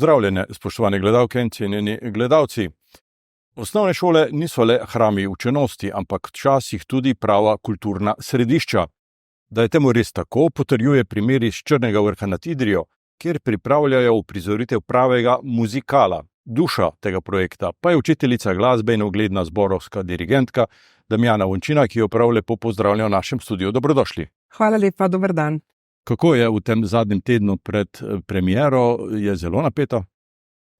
Pozdravljene, spoštovane gledalke in cenjeni gledalci. Osnovne šole niso le hrami učenosti, ampak včasih tudi prava kulturna središča. Da je temu res tako, potrjuje primer iz Črnega vrha nad Idrijo, kjer pripravljajo uprizoritev pravega muzikala. Duša tega projekta pa je učiteljica glasbe in ugledna zborovska dirigentka Damjana Vončina, ki jo prav lepo pozdravlja v našem studiu. Dobrodošli. Hvala lepa, dober dan. Kako je v tem zadnjem tednu pred premiero? Je zelo napeto?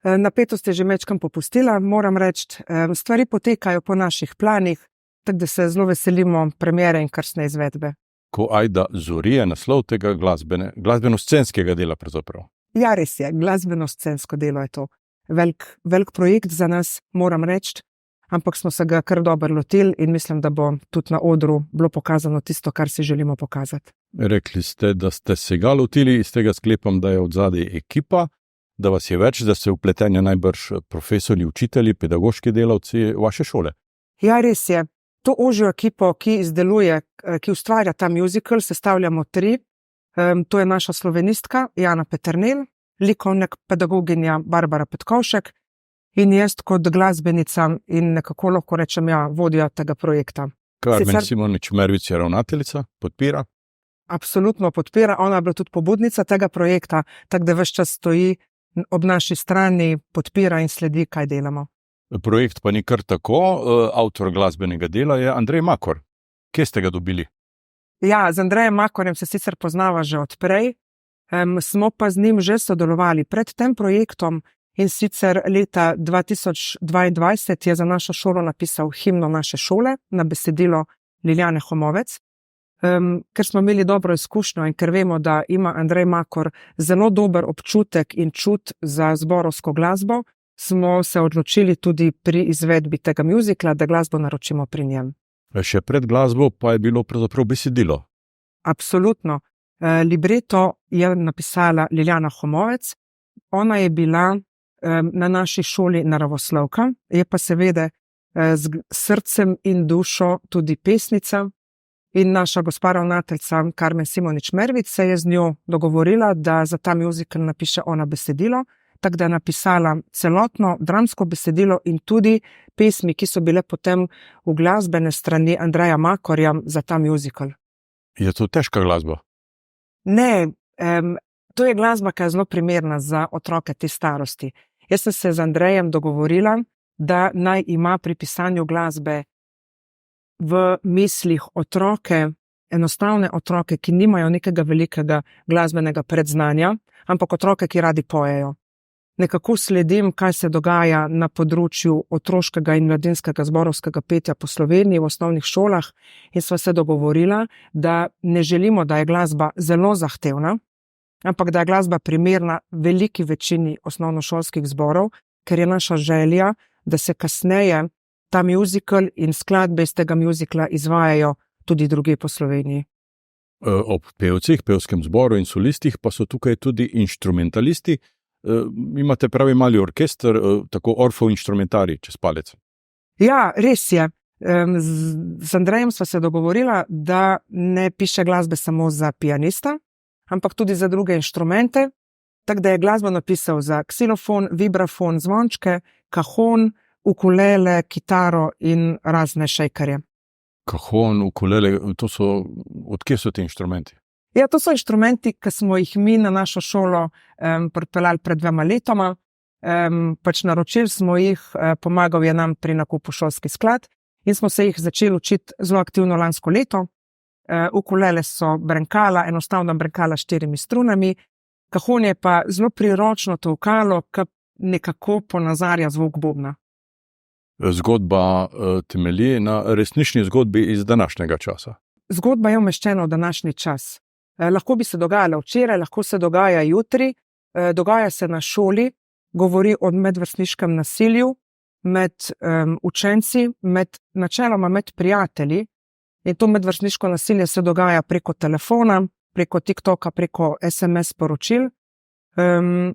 Napetost je že mečkam popustila, moram reči. Stvari potekajo po naših planih, tako da se zelo veselimo premiere in krstne izvedbe. Ko Ajda zori je naslov tega glasbeno-scenskega dela pravzaprav. Ja, res je, glasbeno-scensko delo je to. Velik projekt za nas, moram reči, ampak smo se ga kar dobro lotili in mislim, da bo tudi na odru bilo pokazano tisto, kar si želimo pokazati. Rekli ste, da ste se ga lotili, iz tega sklepam, da je odzadaj ekipa, da vas je več, da se vpletenja najbrž profesorji, učitelji, pedagoški delavci vaše šole. Ja, res je. To ožjo ekipo, ki izdeluje, ki ustvarja ta musical, sestavljamo 3. To je naša slovenistka Jana Peternel, likovnik, pedagoginja Barbara Petkovšek in jaz kot glasbenica in nekako lahko rečem vodja tega projekta. Karmen Simonič Mervic je ravnateljica, podpira? Absolutno podpira, ona je bila tudi pobudnica tega projekta, tako da ves čas stoji ob naši strani, podpira in sledi, kaj delamo. Projekt pa ni kar tako, avtor glasbenega dela je Andrej Makor. Kje ste ga dobili? Ja, z Andrejem Makorjem se sicer poznava že od prej, smo pa z njim že sodelovali pred tem projektom in sicer leta 2022 je za našo šolo napisal himno naše šole na besedilo Liljane Homovec. Ker smo imeli dobro izkušnjo in ker vemo, da ima Andrej Makor zelo dober občutek in čut za zborovsko glasbo, smo se odločili tudi pri izvedbi tega muzikla, da glasbo naročimo pri njem. Še pred glasbo pa je bilo pravzaprav besedilo. Absolutno. Libreto je napisala Liljana Homovec. Ona je bila na naši šoli naravoslovka, je pa seveda z srcem in dušo tudi pesnica. In naša gospa ravnateljica Karmen Simonič Mervic se je z njo dogovorila, da za ta muzikal napiše ona besedilo, tako da je napisala celotno dramsko besedilo in tudi pesmi, ki so bile potem v glasbene strani Andreja Makorja za ta muzikal. Je to težka glasba? Ne, to je glasba, ki je zelo primerna za otroke te starosti. Jaz sem se z Andrejem dogovorila, da naj ima pri pisanju glasbe v mislih otroke, enostavne otroke, ki nimajo nekega velikega glasbenega predznanja, ampak otroke, ki radi pojejo. Nekako sledim, kaj se dogaja na področju otroškega in mladinskega zborovskega petja po Sloveniji v osnovnih šolah in sva se dogovorila, da ne želimo, da je glasba zelo zahtevna, ampak da je glasba primerna veliki večini osnovnošolskih zborov, ker je naša želja, da se kasneje ta muzikal in skladbe iz tega muzikla izvajajo tudi drugje po Sloveniji. Ob pevcih, pevskem zboru in solistih pa so tukaj tudi inštrumentalisti. Imate pravi mali orkester, tako Orfov inštrumentari čez palec. Ja, res je. Z Andrejem sva se dogovorila, da ne piše glasbe samo za pianista, ampak tudi za druge inštrumente, tako da je glasbo napisal za ksilofon, vibrafon, zvončke, kahon, ukulele, kitaro in razne šejkarje. Kahon, ukulele, odkje so ti inštrumenti? Ja, to so inštrumenti, ki smo jih mi na našo šolo pripeljali pred 2 letoma. Naročili smo jih, pomagal je nam pri nakupu šolski sklad in smo se jih začeli učiti zelo aktivno lansko leto. Ukulele so brenkala, enostavna brenkala s 4 strunami. Kahon je pa zelo priročno tolkalo, ki nekako ponazarja zvok bobna. Zgodba temelji na resnični zgodbi iz današnjega časa. Zgodba je umeščena v današnji čas. Lahko bi se dogajala včeraj, lahko se dogaja jutri, dogaja se na šoli, govori o medvrstniškem nasilju med učenci, načeloma med prijatelji. In to medvrstniško nasilje se dogaja preko telefona, preko TikToka, preko SMS sporočil.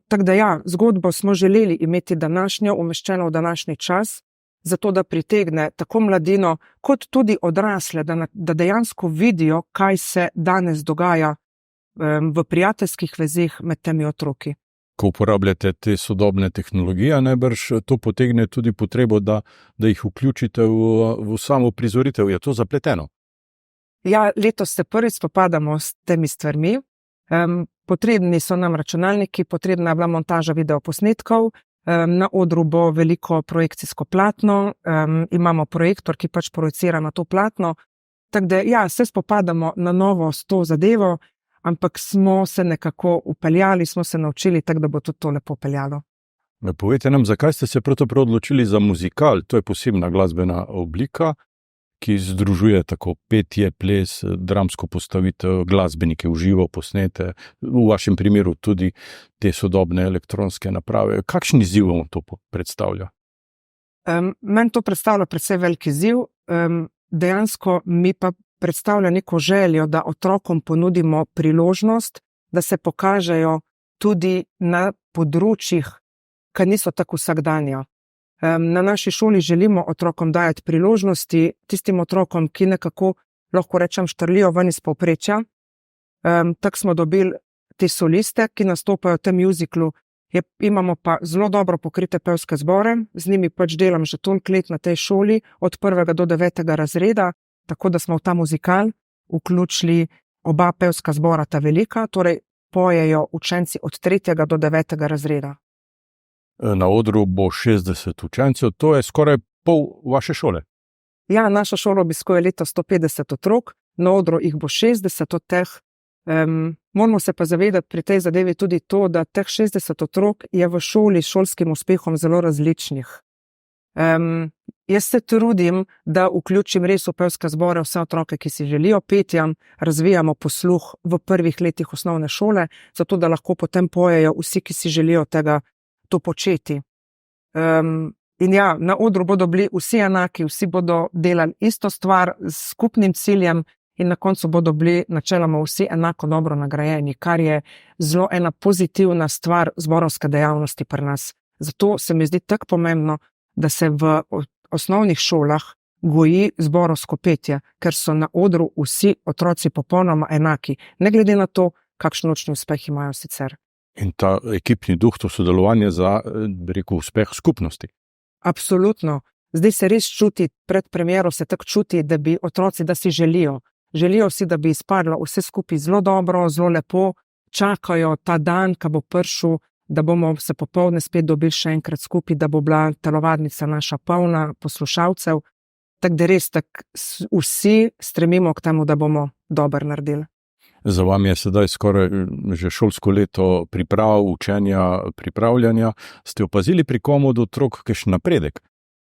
Tako da ja, zgodbo smo želeli imeti današnjo, umeščeno v današnji čas, zato da pritegne tako mladino, kot tudi odrasle, da dejansko vidijo, kaj se danes dogaja v prijateljskih vezih med temi otroki. Ko uporabljate te sodobne tehnologije, najbrž to potegne tudi potrebo, da jih vključite v samo prizoritev. Je to zapleteno? Ja, letos se prvič spopadamo s temi stvarmi. Potrebni so nam računalniki, potrebna je bila montaža videoposnetkov, na odru bo veliko projekcijsko platno, imamo projektor, ki pač projicira na to platno. Tako da, ja, se spopadamo na novo s to zadevo, ampak smo se nekako upeljali, smo se naučili, tako da bo tudi to lepo peljalo. Povejte nam, zakaj ste se pravzaprav odločili za muzikal? To je posebna glasbena oblika, ki združuje tako petje, ples, dramsko postavitev, glasbenike v živo posnete, v vašem primeru tudi te sodobne elektronske naprave. Kakšen izziv vam to predstavlja? Meni to predstavlja precej velik izziv. Dejansko mi pa predstavlja neko željo, da otrokom ponudimo priložnost, da se pokažejo tudi na področjih, ki niso tako vsakdanja. Na naši šoli želimo otrokom dajati priložnosti, tistim otrokom, ki nekako, lahko rečem, štrlijo ven iz povprečja. Tako smo dobili te soliste, ki nastopajo v tem muziklu. Imamo pa zelo dobro pokrite pevske zbore, z njimi pač delam že toliko let na tej šoli, od 1. do 9. razreda, tako da smo v ta muzikal vključili oba pevska zbora, ta velika, torej pojejo učenci od 3. do 9. razreda. Na odru bo 60 učencev, to je skoraj pol vaše šole. Ja, naša šola obiskuje letos 150 otrok, na odru jih bo 60 od teh. Moramo se pa zavedati pri tej zadevi tudi to, da teh 60 otrok je v šoli s šolskim uspehom zelo različnih. Jaz se trudim, da vključim res v pevske zbore vse otroke, ki si želijo petja, razvijamo posluh v prvih letih osnovne šole, zato da lahko potem pojejo vsi, ki si želijo to početi. In ja, na odru bodo bili vsi enaki, vsi bodo delali isto stvar s skupnim ciljem in na koncu bodo bili načeloma vsi enako dobro nagrajeni, kar je zelo ena pozitivna stvar zborovske dejavnosti pri nas. Zato se mi zdi tako pomembno, da se v osnovnih šolah goji zborovsko petje, ker so na odru vsi otroci popolnoma enaki, ne glede na to, kakšen učni uspeh imajo sicer. In ta ekipni duh, to sodelovanje za, bi rekel, uspeh skupnosti. Absolutno. Zdaj se res čuti, pred premiero se tako čuti, da bi otroci, da si želijo. Želijo si, da bi izpadlo vse skupaj zelo dobro, zelo lepo, čakajo ta dan, ko bo prišel, da bomo se popoldne spet dobili še enkrat skupaj, da bo bila telovadnica naša polna poslušalcev. Tako da res vsi stremimo k temu, da bomo dobro naredili. Za vami je sedaj skoraj že šolsko leto priprav, učenja, pripravljanja. Ste opazili pri kom od otrok kakšen napredek?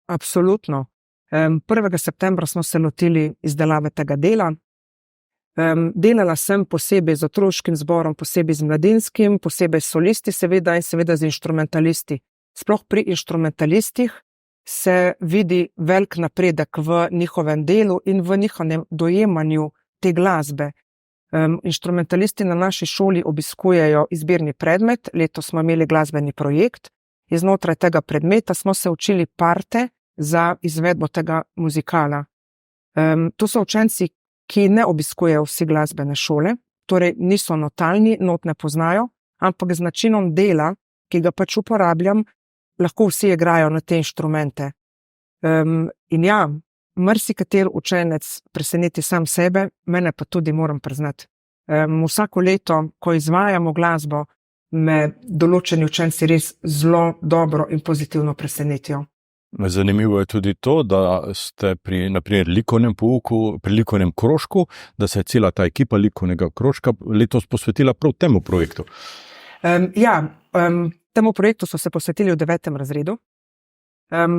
Absolutno. 1. septembra smo se lotili izdelave tega dela. Delala sem posebej z otroškim zborom, posebej z mladinskim, posebej s solisti seveda in seveda z inštrumentalisti. Sploh pri inštrumentalistih se vidi velik napredek v njihovem delu in v njihovem dojemanju te glasbe. Inštrumentalisti na naši šoli obiskujejo izbirni predmet, letos smo imeli glasbeni projekt, iznotraj tega predmeta smo se učili parte za izvedbo tega muzikala. To so učenci, ki ne obiskujejo vsi glasbene šole, torej niso notalni, not ne poznajo, ampak z načinom dela, ki ga pač uporabljam, lahko vsi igrajo na te inštrumente. In ja, marsikateri učenec preseneti sam sebe, mene pa tudi moram priznati. Vsako leto, ko izvajamo glasbo, me določeni učenci res zelo dobro in pozitivno presenetijo. Zanimivo je tudi to, da ste pri, naprimer, likovnem pouku, pri likovnem krožku, da se je cela ta ekipa likovnega krožka letos posvetila prav temu projektu. Temu projektu so se posvetili v 9. razredu.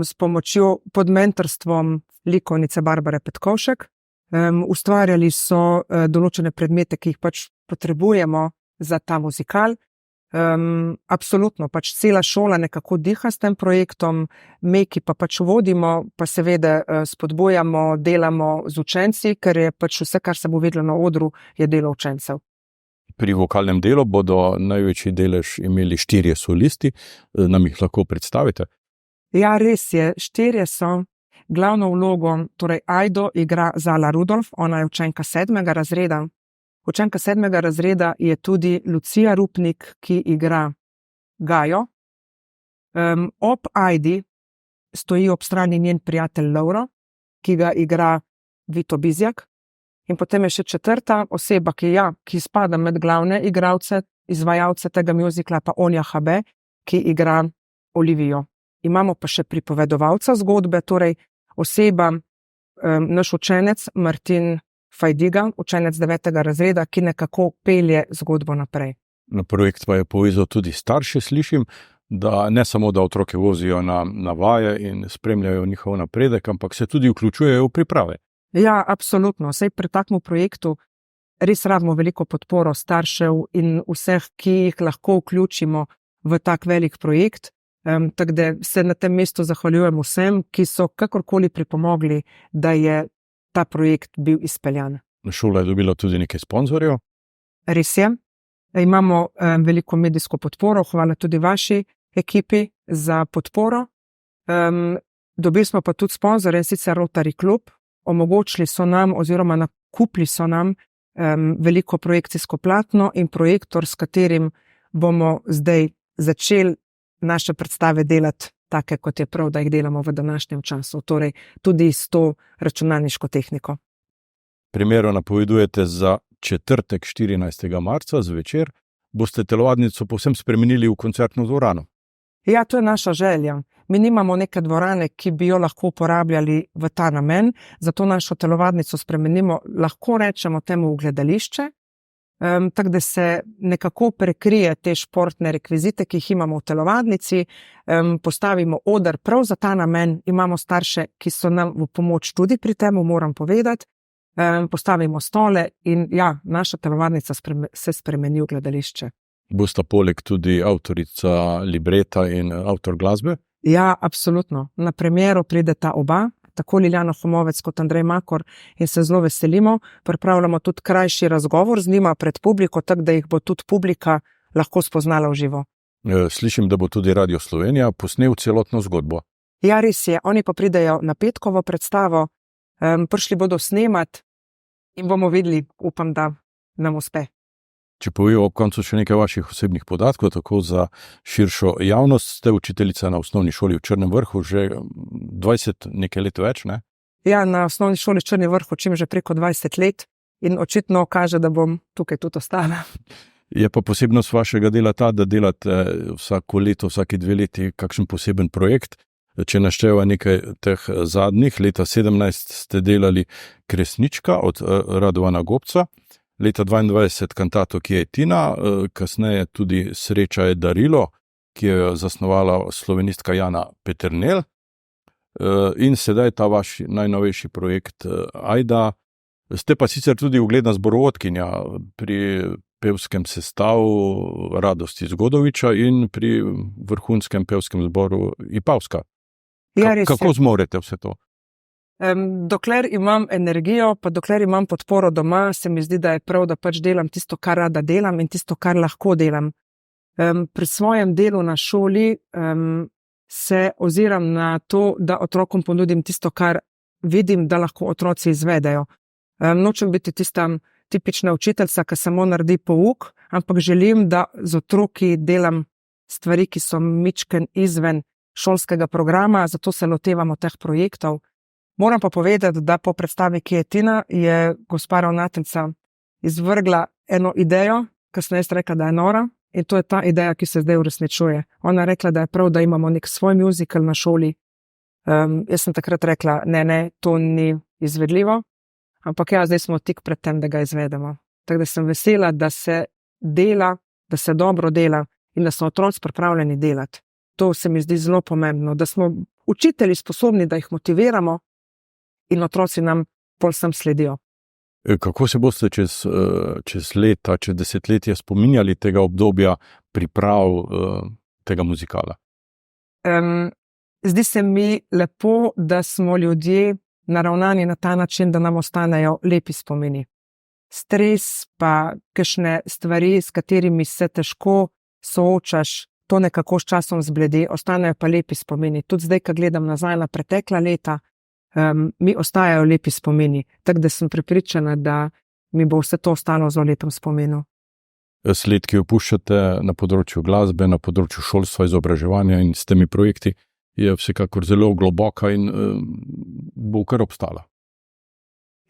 S pomočjo pod mentorstvom likovnice Barbare Petkovšek. Ustvarjali so določene predmete, ki jih pač potrebujemo za ta muzikal. Absolutno, pač cela šola nekako diha s tem projektom, mi, ki pa pač vodimo, pa seveda spodbujamo, delamo z učenci, ker je pač vse, kar se bo videlo na odru, je delo učencev. Pri vokalnem delu bodo največji delež imeli 4 solisti, nam jih lahko predstavite? Ja, res je, 4 so. Glavno vlogo, torej Ajdo igra Zala Rudolf, ona je učenka 7. razreda. Učenka 7. razreda je tudi Lucija Rupnik, ki igra Gajo. Ob Ajdi stoji ob strani njen prijatelj Lovro, ki ga igra Vito Bizjak. In potem je še četrta oseba, ki spada med glavne igralce, izvajalce tega mjuzikla, pa Onja Habe, ki igra Olivijo. Imamo pa še pripovedovalca zgodbe, torej oseba, naš učenec Martin Fajdiga, učenec 9. razreda, ki nekako pelje zgodbo naprej. Na projekt pa je povezal tudi starše, slišim, da ne samo, da otroke vozijo na vaje in spremljajo njihov napredek, ampak se tudi vključujejo v priprave. Ja, absolutno. Saj pri takem projektu res rabimo veliko podporo staršev in vseh, ki jih lahko vključimo v tak velik projekt. Tako da se na tem mestu zahvaljujem vsem, ki so kakorkoli pripomogli, da je ta projekt bil izpeljan. Šola je dobila tudi nekaj sponzorjev. Res je. Imamo veliko medijsko podporo, hvala tudi vaši ekipi za podporo. Dobili smo pa tudi sponzorje, in sicer Rotary Klub. Omogočili so nam oziroma nakupili so nam veliko projekcijsko platno in projektor, s katerim bomo zdaj začeli naše predstave delati take, kot je prav, da jih delamo v današnjem času. Torej tudi s to računalniško tehniko. Premiero napovedujete za četrtek 14. marca zvečer. Boste telovadnico povsem spremenili v koncertno dvorano? Ja, to je naša želja. Mi nimamo neke dvorane, ki bi jo lahko uporabljali v ta namen, zato našo telovadnico spremenimo, lahko rečemo temu, v gledališče, tako da se nekako prekrije te športne rekvizite, ki jih imamo v telovadnici, postavimo oder prav za ta namen, imamo starše, ki so nam v pomoč tudi pri temu, moram povedati, postavimo stole in ja, naša telovadnica se spremeni v gledališče. Bosta poleg tudi avtorica libreta in avtor glasbe? Ja, absolutno. Na premiero prideta oba, tako Liljana Homovec kot Andrej Makor, in se zelo veselimo. Pripravljamo tudi krajši razgovor z njima pred publiko, tako da jih bo tudi publika lahko spoznala v živo. Slišim, da bo tudi Radio Slovenija posnel celotno zgodbo. Ja, res je. Oni pa pridejo na petkovo predstavo, prišli bodo snemati in bomo videli, upam, da nam uspe. Če povejo ob koncu še nekaj vaših osebnih podatkov, tako za širšo javnost, ste učiteljica na osnovni šoli v Črnem Vrhu že 20 nekaj let več, ne? Ja, na osnovni šoli v Črnem Vrhu učim že preko 20 let in očitno kaže, da bom tukaj tudi ostala. Je pa posebnost vašega dela ta, da delate vsako leto, vsake 2 leti kakšen poseben projekt. Če našteva nekaj teh zadnjih, leta 17 ste delali Kresnička od Radovana Gobca, leta 22 kantato Kietina, kasneje tudi Sreča je darilo, ki jo je zasnovala slovenistka Jana Peternel, in sedaj ta vaš najnovejši projekt Ajda. Ste pa sicer tudi ugledna zborovodkinja pri pevskem sestavu Radosti Zgodoviča in pri vrhunskem pevskem zboru Ipavska. Ja, kako zmorete vse to? Dokler imam energijo, pa dokler imam podporo doma, se mi zdi, da je prav, da pač delam tisto, kar rada delam in tisto, kar lahko delam. Pri svojem delu na šoli se oziram na to, da otrokom ponudim tisto, kar vidim, da lahko otroci izvedejo. Nočem biti tista tipična učiteljica, ki samo naredi pouk, ampak želim, da z otroki delam stvari, ki so mičken izven šolskega programa, zato se lotevamo teh projektov. Moram pa povedati, da po predstavi Kietina je gospa ravnateljica izvrgla eno idejo, ki sem jaz rekla, da je nora, in to je ta ideja, ki se zdaj uresničuje. Ona je rekla, da je prav, da imamo nek svoj muzikal na šoli. Jaz sem takrat rekla, ne, to ni izvedljivo, ampak ja, zdaj smo tik pred tem, da ga izvedemo. Tako da sem vesela, da se dela, da se dobro dela in da so otroci pripravljeni delati. To se mi zdi zelo pomembno, da smo učitelji sposobni, da jih motiviramo in otroci nam pol sem sledijo. Kako se boste čez leta, čez desetletje spominjali tega obdobja priprav tega muzikala? Zdi se mi lepo, da smo ljudje naravnani na ta način, da nam ostanejo lepi spomini. Stres pa kakšne stvari, s katerimi se težko soočaš, to nekako s časom zbledi, ostanejo pa lepi spomini. Tudi zdaj, ko gledam nazaj na pretekla leta, mi ostajajo lepi spomini. Tako da sem prepričana, da mi bo vse to ostalo v zelo lepem spominu. sled, ki jo puščate na področju glasbe, na področju šolstva, izobraževanja in s temi projekti, je vsekakor zelo globoka in bo kar obstala.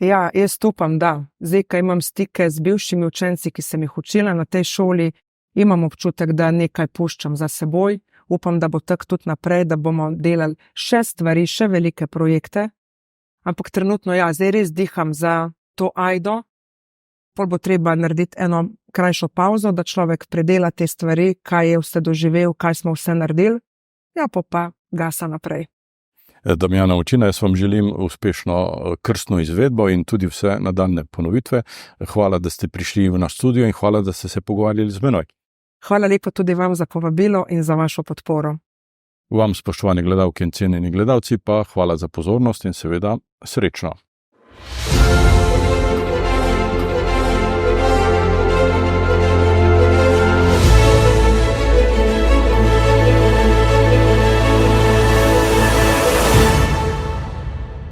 Ja, jaz upam, da. Zdaj, ko imam stike z bivšimi učenci, ki sem jih učila na tej šoli, imam občutek, da nekaj puščam za seboj. Upam, da bo tako tudi naprej, da bomo delali še stvari, še velike projekte. Ampak trenutno, ja, zdaj res diham za to ajdo. Pol bo treba narediti eno krajšo pauzo, da človek predela te stvari, kaj je vse doživel, kaj smo vse naredili. Ja, pa gasa naprej. Damjana Ovčina, jaz vam želim uspešno krstno izvedbo in tudi vse nadaljnje ponovitve. Hvala, da ste prišli v naš studio in hvala, da ste se pogovarjali z menoj. Hvala lepo tudi vam za povabilo in za vašo podporo. Vam, spoštovani gledalke in cenjeni gledalci, pa hvala za pozornost in seveda srečno.